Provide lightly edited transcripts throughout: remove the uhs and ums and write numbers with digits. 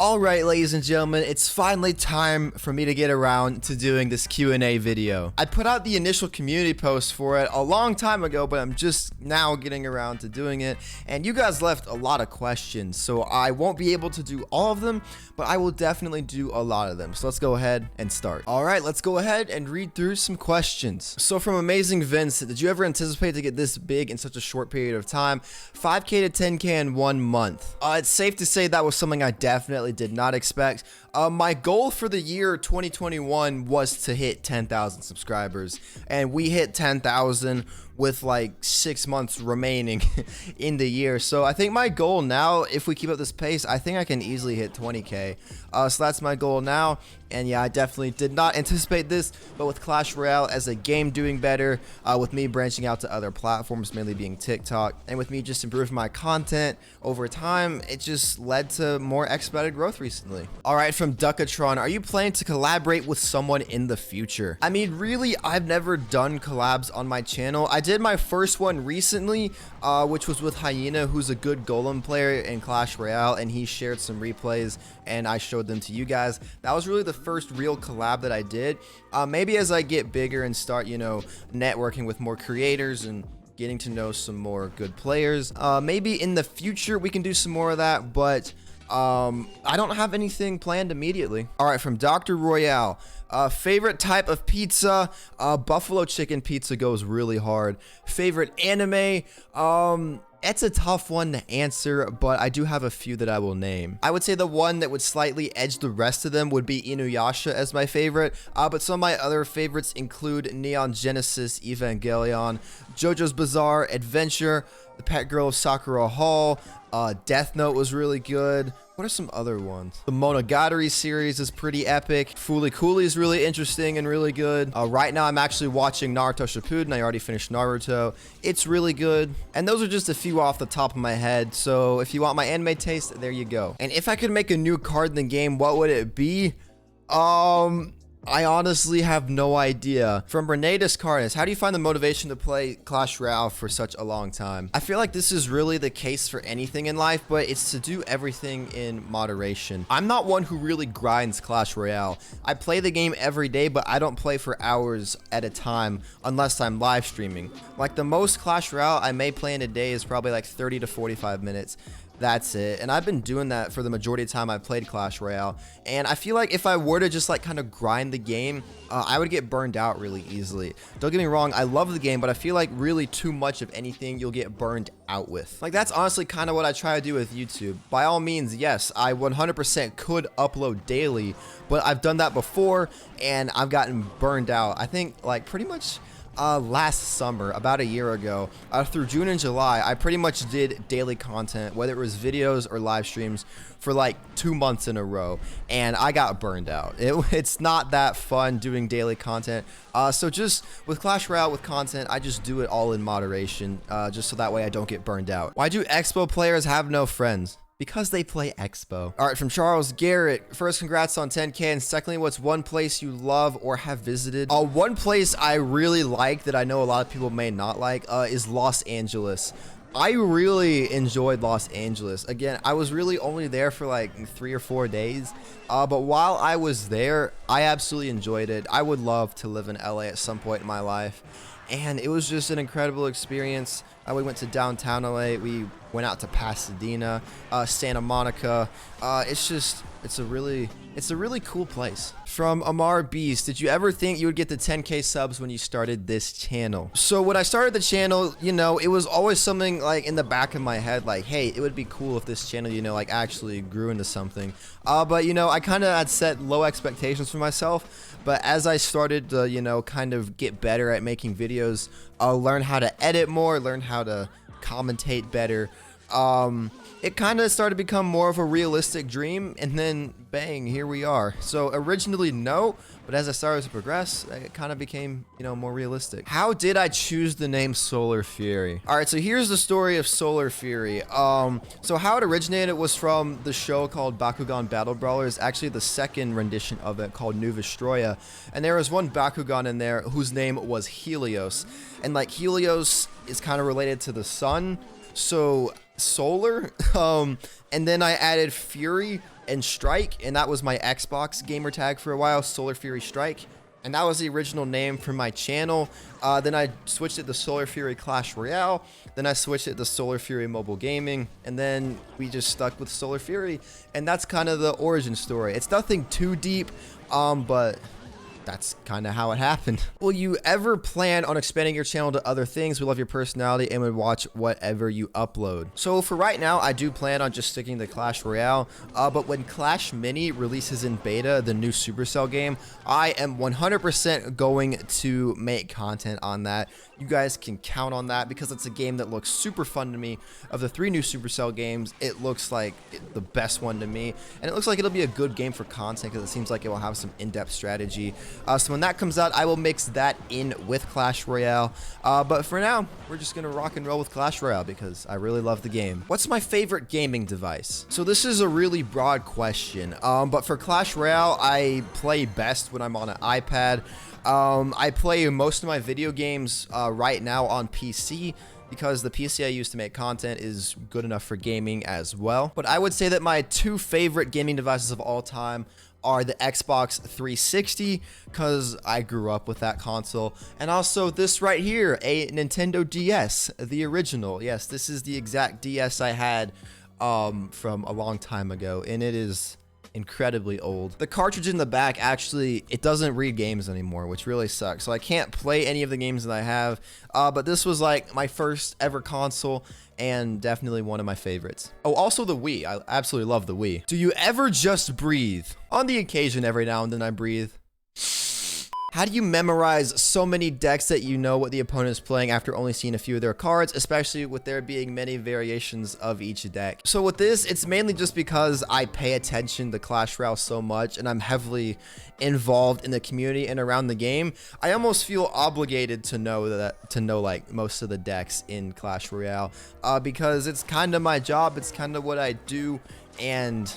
Alright, ladies and gentlemen, it's finally time for me to get around to doing this Q&A video. I put out the initial community post for it a long time ago, but I'm just now getting around to doing it, and you guys left a lot of questions, so I won't be able to do all of them, but I will definitely do a lot of them. So let's go ahead and start. Alright, let's go ahead and read through some questions. So from Amazing Vince, did you ever anticipate to get this big in such a short period of time? 5K to 10K in 1 month. It's safe to say that was something I definitely did not expect. My goal for the year 2021 was to hit 10,000 subscribers, and we hit 10,000 with like 6 months remaining in the year. So I think my goal now, if we keep up this pace, I think I can easily hit 20K. So that's my goal now. And yeah, I definitely did not anticipate this, but with Clash Royale as a game doing better, with me branching out to other platforms, mainly being TikTok, and with me just improving my content over time, it just led to more expedited growth recently. All right, from Duckatron, are you planning to collaborate with someone in the future? I mean, really, I've never done collabs on my channel. I did my first one recently, which was with Hyena, who's a good golem player in Clash Royale, and he shared some replays, and I showed them to you guys. That was really the first real collab that I did. Maybe as I get bigger and start, networking with more creators and getting to know some more good players, maybe in the future we can do some more of that, but I don't have anything planned immediately. All right, from Dr. Royale, favorite type of pizza? Buffalo chicken pizza goes really hard. Favorite anime? It's a tough one to answer, but I do have a few that I will name. I would say the one that would slightly edge the rest of them would be Inuyasha as my favorite, but some of my other favorites include Neon Genesis Evangelion, JoJo's Bizarre Adventure, The Pet Girl of Sakura Hall, Death Note was really good. What are some other ones? The Monogatari series is pretty epic. Fooly Cooly is really interesting and really good. Right now I'm actually watching Naruto Shippuden. I already finished Naruto. It's really good. And those are just a few off the top of my head. So if you want my anime taste, there you go. And if I could make a new card in the game, what would it be? I honestly have no idea. From Renee Descartes, how do you find the motivation to play Clash Royale for such a long time? I feel like this is really the case for anything in life, but it's to do everything in moderation. I'm not one who really grinds Clash Royale. I play the game every day, but I don't play for hours at a time unless I'm live streaming. Like the most Clash Royale I may play in a day is probably like 30 to 45 minutes. That's it. And I've been doing that for the majority of the time I've played Clash Royale. And I feel like if I were to just like kind of grind the game, I would get burned out really easily. Don't get me wrong, I love the game, but I feel like really too much of anything you'll get burned out with. Like that's honestly kind of what I try to do with YouTube. By all means, yes, I 100% could upload daily, but I've done that before and I've gotten burned out. I think like pretty much last summer, about a year ago, through June and July, I pretty much did daily content, whether it was videos or live streams, for like 2 months in a row, and I got burned out. It's not that fun doing daily content. So just with Clash Royale with content, I just do it all in moderation, just so that way I don't get burned out. Why do Xbow players have no friends? Because they play Xbow. All right, from Charles Garrett. First, congrats on 10K. And secondly, what's one place you love or have visited? One place I really like that I know a lot of people may not like is Los Angeles. I really enjoyed Los Angeles. Again, I was really only there for like 3 or 4 days. But while I was there, I absolutely enjoyed it. I would love to live in LA at some point in my life. And it was just an incredible experience. We went to downtown LA. We went out to Pasadena, Santa Monica. It's a really cool place. From Amar Beast, did you ever think you would get the 10K subs when you started this channel? So when I started the channel, it was always something like in the back of my head, like, hey, it would be cool if this channel, like actually grew into something. But I kind of had set low expectations for myself. But as I started to, kind of get better at making videos, learn how to edit more, learn how to commentate better, it kind of started to become more of a realistic dream, and then bang, here we are. So originally no, but as I started to progress, it kind of became, more realistic. How did I choose the name SolarFury? All right, so here's the story of SolarFury. So how it originated was from the show called Bakugan Battle Brawlers, actually the second rendition of it called New Vestroya, and there was one Bakugan in there whose name was Helios, and like Helios is kind of related to the sun, so solar, and then I added Fury and Strike, and that was my Xbox gamer tag for a while, SolarFury Strike. And that was the original name for my channel. Then I switched it to SolarFury Clash Royale. Then I switched it to SolarFury Mobile Gaming. And then we just stuck with SolarFury. And that's kind of the origin story. It's nothing too deep, but that's kind of how it happened. Will you ever plan on expanding your channel to other things? We love your personality and would watch whatever you upload. So for right now, I do plan on just sticking to Clash Royale. But when Clash Mini releases in beta, the new Supercell game, I am 100% going to make content on that. You guys can count on that because it's a game that looks super fun to me. Of the 3 new Supercell games, it looks like the best one to me. And it looks like it'll be a good game for content because it seems like it will have some in-depth strategy. So when that comes out, I will mix that in with Clash Royale. But for now, we're just going to rock and roll with Clash Royale because I really love the game. What's my favorite gaming device? So this is a really broad question. But for Clash Royale, I play best when I'm on an iPad. I play most of my video games right now on PC because the PC I use to make content is good enough for gaming as well. But I would say that my 2 favorite gaming devices of all time are the Xbox 360 because I grew up with that console, and also this right here, a Nintendo DS, the original. Yes, this is the exact DS I had from a long time ago, and it is incredibly old. The cartridge in the back, actually, it doesn't read games anymore, which really sucks. So I can't play any of the games that I have, but this was like my first ever console and definitely one of my favorites. Oh, also the Wii. I absolutely love the Wii. Do you ever just breathe? On the occasion, every now and then I breathe. How do you memorize so many decks that you know what the opponent is playing after only seeing a few of their cards, especially with there being many variations of each deck? So with this, it's mainly just because I pay attention to Clash Royale so much and I'm heavily involved in the community and around the game. I almost feel obligated to know like most of the decks in Clash Royale because it's kind of my job. It's kind of what I do. And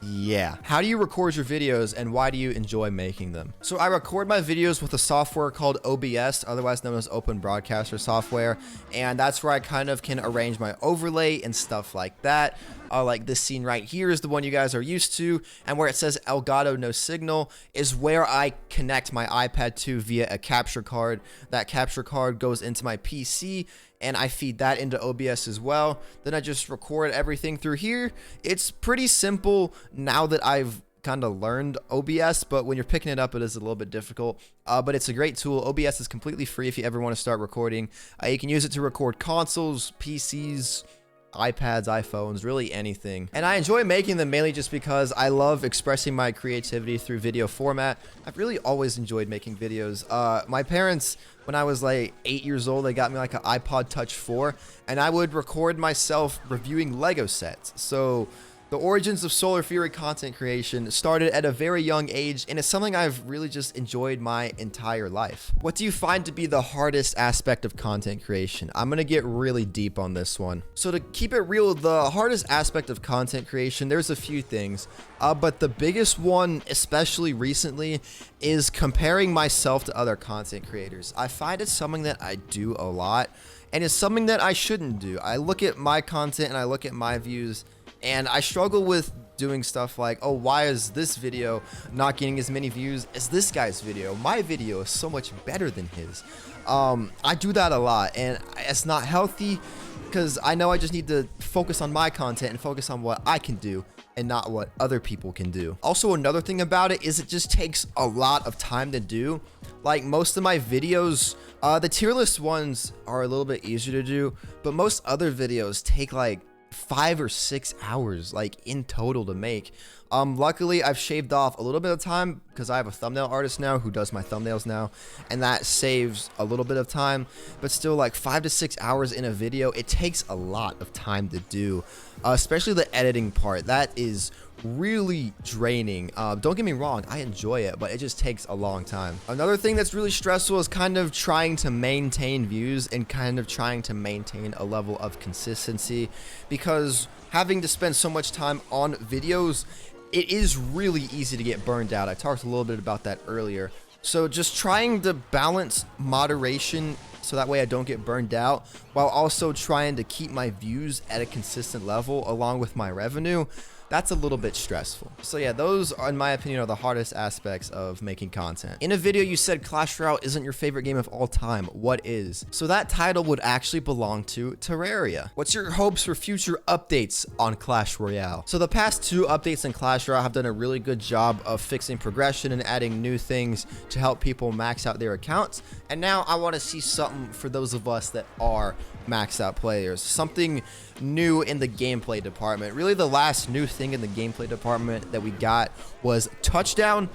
yeah. How do you record your videos and why do you enjoy making them? So I record my videos with a software called OBS, otherwise known as Open Broadcaster software. And that's where I kind of can arrange my overlay and stuff like that. Like this scene right here is the one you guys are used to. And where it says Elgato no signal is where I connect my iPad to via a capture card. That capture card goes into my PC and I feed that into OBS as well. Then I just record everything through here. It's pretty simple now that I've kind of learned OBS, but when you're picking it up, it is a little bit difficult. But it's a great tool. OBS is completely free if you ever want to start recording. You can use it to record consoles, PCs, iPads, iPhones, really anything. And I enjoy making them mainly just because I love expressing my creativity through video format. I've really always enjoyed making videos. My parents, when I was like 8 years old, they got me like an iPod Touch 4, and I would record myself reviewing Lego sets. So the origins of SolarFury content creation started at a very young age, and it's something I've really just enjoyed my entire life. What do you find to be the hardest aspect of content creation? I'm gonna get really deep on this one. So to keep it real, the hardest aspect of content creation, there's a few things, but the biggest one, especially recently, is comparing myself to other content creators. I find it's something that I do a lot, and it's something that I shouldn't do. I look at my content and I look at my views, and I struggle with doing stuff like, oh, why is this video not getting as many views as this guy's video? My video is so much better than his. I do that a lot, and it's not healthy because I know I just need to focus on my content and focus on what I can do and not what other people can do. Also, another thing about it is it just takes a lot of time to do. Like most of my videos, the tier list ones are a little bit easier to do, but most other videos take like 5 or 6 hours like in total to make. Luckily I've shaved off a little bit of time because I have a thumbnail artist now who does my thumbnails now, and that saves a little bit of time, but still like 5 to 6 hours in a video, it takes a lot of time to do, especially the editing part. That is really draining. Don't get me wrong, I enjoy it, but it just takes a long time. Another thing that's really stressful is kind of trying to maintain views and kind of trying to maintain a level of consistency, because having to spend so much time on videos, it is really easy to get burned out. I talked a little bit about that earlier. So just trying to balance moderation so that way I don't get burned out, while also trying to keep my views at a consistent level along with my revenue. that's a little bit stressful. So yeah, those are, in my opinion, are the hardest aspects of making content. In a video you said Clash Royale isn't your favorite game of all time. What is? So that title would actually belong to Terraria. What's your hopes for future updates on Clash Royale? So the past 2 updates in Clash Royale have done a really good job of fixing progression and adding new things to help people max out their accounts. And now I want to see something for those of us that are maxed out players, something new in the gameplay department. Really, the last new thing in the gameplay department that we got was touchdown.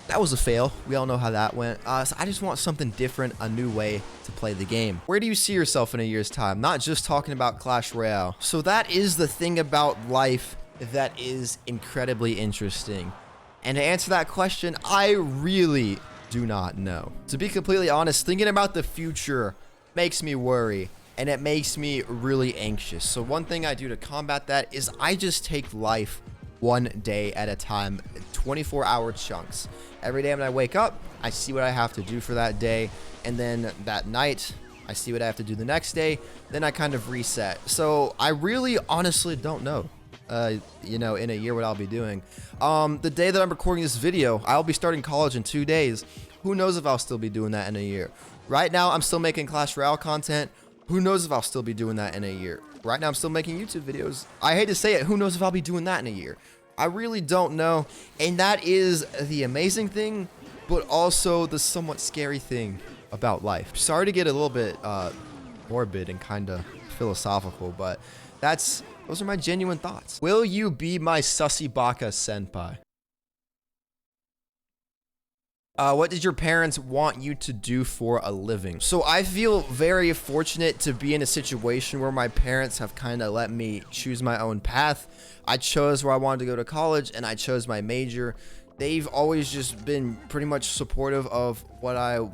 That was a fail. We all know how that went. So I just want something different, a new way to play the game. Where do you see yourself in a year's time? Not just talking about Clash Royale. So that is the thing about life that is incredibly interesting. And to answer that question, I really do not know. To be completely honest, thinking about the future makes me worry, and it makes me really anxious. So one thing I do to combat that is I just take life one day at a time, 24-hour chunks. Every day when I wake up, I see what I have to do for that day, and then that night, I see what I have to do the next day, then I kind of reset. So I really honestly don't know. You know, in a year what I'll be doing. The day that I'm recording this video, I'll be starting college in 2 days. Who knows if I'll still be doing that in a year? Right now, I'm still making Clash Royale content. Who knows if I'll still be doing that in a year? Right now, I'm still making YouTube videos. I hate to say it, who knows if I'll be doing that in a year? I really don't know. And that is the amazing thing, but also the somewhat scary thing about life. Sorry to get a little bit morbid and kind of philosophical, but those are my genuine thoughts. Will you be my Sussy Baka senpai? What did your parents want you to do for a living? So I feel very fortunate to be in a situation where my parents have kind of let me choose my own path. I chose where I wanted to go to college, and I chose my major. They've always just been pretty much supportive of what I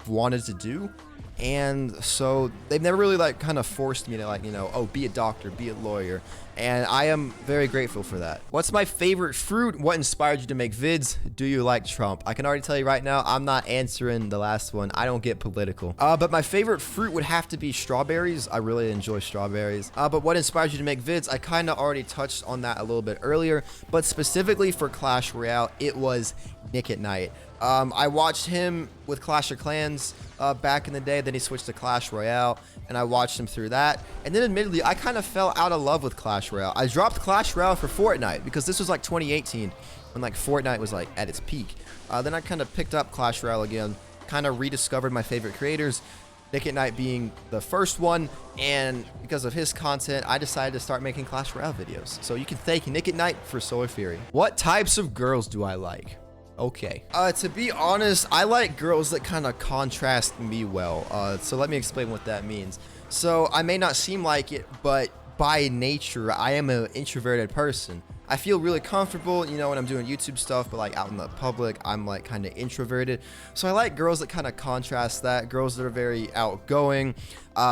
wanted to do. And so they've never really like kind of forced me to like, you know, oh, be a doctor, be a lawyer. And I am very grateful for that. What's my favorite fruit? What inspired you to make vids? Do you like Trump? I can already tell you right now, I'm not answering the last one. I don't get political. But my favorite fruit would have to be strawberries. I really enjoy strawberries. But what inspired you to make vids? I kind of already touched on that a little bit earlier, but specifically for Clash Royale, it was Nick at Night. I watched him with Clash of Clans back in the day. Then he switched to Clash Royale, and I watched him through that. And then admittedly, I kind of fell out of love with Clash Royale. I dropped Clash Royale for Fortnite because this was like 2018 when like Fortnite was like at its peak. Then I kind of picked up Clash Royale again, kind of rediscovered my favorite creators, Nick at Night being the first one, and because of his content, I decided to start making Clash Royale videos. So you can thank Nick at Night for SolarFury. What types of girls do I like? Okay. To be honest, I like girls that kind of contrast me well. So let me explain what that means. So I may not seem like it, but by nature, I am an introverted person. I feel really comfortable, you know, when I'm doing YouTube stuff, but like out in the public, I'm like kind of introverted. So I like girls that kind of contrast that, girls that are very outgoing,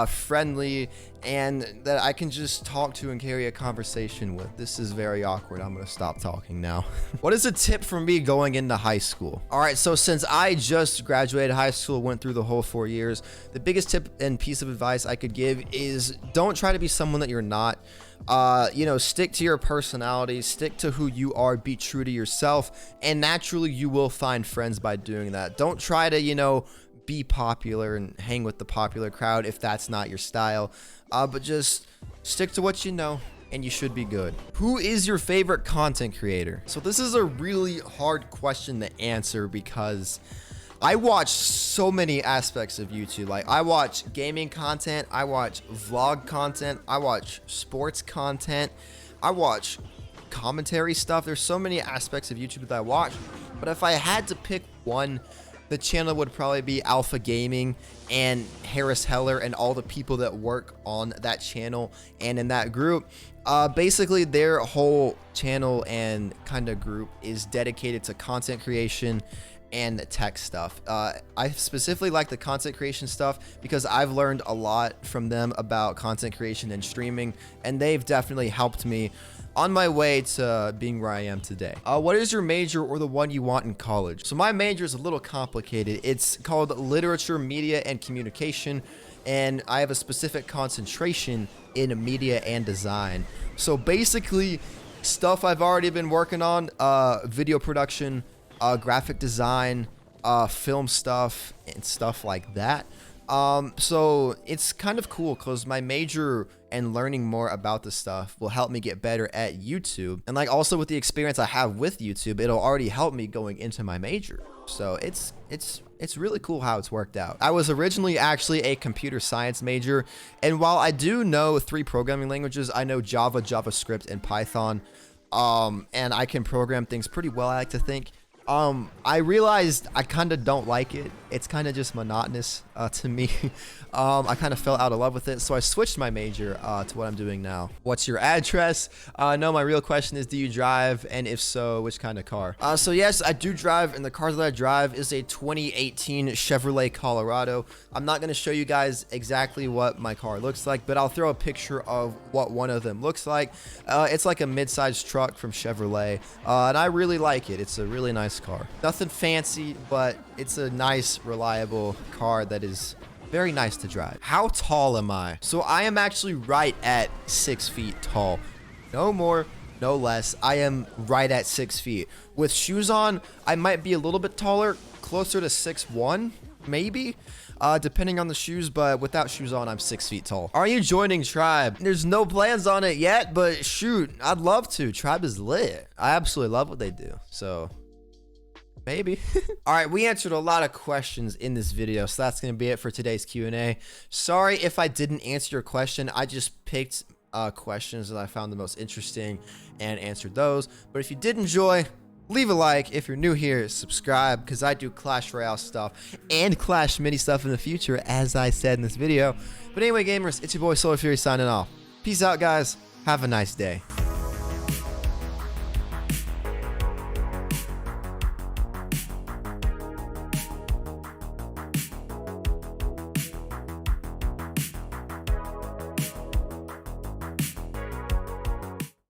friendly, and that I can just talk to and carry a conversation with. This is very awkward. I'm going to stop talking now. What is a tip for me going into high school? All right, so since I just graduated high school, went through the whole 4 years, the biggest tip and piece of advice I could give is don't try to be someone that you're not. You know, stick to your personality, stick to who you are, be true to yourself, and naturally you will find friends by doing that. Don't try to, you know, be popular and hang with the popular crowd if that's not your style, but just stick to what you know and you should be good. Who is your favorite content creator? So this is a really hard question to answer because I watch so many aspects of YouTube. Like I watch gaming content, I watch vlog content, I watch sports content, I watch commentary stuff. There's so many aspects of YouTube that I watch, but if I had to pick one, the channel would probably be Alpha Gaming and Harris Heller and all the people that work on that channel and in that group. Basically their whole channel and kind of group is dedicated to content creation and tech stuff. I specifically like the content creation stuff because I've learned a lot from them about content creation and streaming, and they've definitely helped me on my way to being where I am today. What is your major or the one you want in college? So my major is a little complicated. It's called Literature, Media, and Communication, and I have a specific concentration in media and design. So basically, stuff I've already been working on, video production, graphic design, film stuff, and stuff like that. So it's kind of cool because my major and learning more about this stuff will help me get better at YouTube. And like also with the experience I have with YouTube, it'll already help me going into my major. So it's really cool how it's worked out. I was originally actually a computer science major, and while I do know 3 programming languages, I know Java, JavaScript, and Python, and I can program things pretty well, I like to think. I realized I kind of don't like it. It's kind of just monotonous to me. I kind of fell out of love with it, so I switched my major to what I'm doing now. What's your address? No, my real question is, do you drive? And if so, which kind of car? So yes, I do drive, and the car that I drive is a 2018 Chevrolet Colorado. I'm not going to show you guys exactly what my car looks like, but I'll throw a picture of what one of them looks like. It's like a mid-sized truck from Chevrolet, and I really like it. It's a really nice car. Nothing fancy, but it's a nice, reliable car that is very nice to drive. How tall am I? So I am actually right at 6 feet tall. No more, no less. I am right at 6 feet. With shoes on, I might be a little bit taller, closer to 6'1", maybe. Depending on the shoes, but without shoes on, I'm 6 feet tall. Are you joining Tribe? There's no plans on it yet, but shoot, I'd love to. Tribe is lit. I absolutely love what they do, so maybe. All right, we answered a lot of questions in this video, so that's gonna be it for today's Q&A. Sorry if I didn't answer your question. I just picked questions that I found the most interesting and answered those. But if you did enjoy, leave a like. If you're new here, subscribe, because I do Clash Royale stuff and Clash Mini stuff in the future, as I said in this video. But anyway, gamers, it's your boy SolarFury signing off. Peace out, guys. Have a nice day.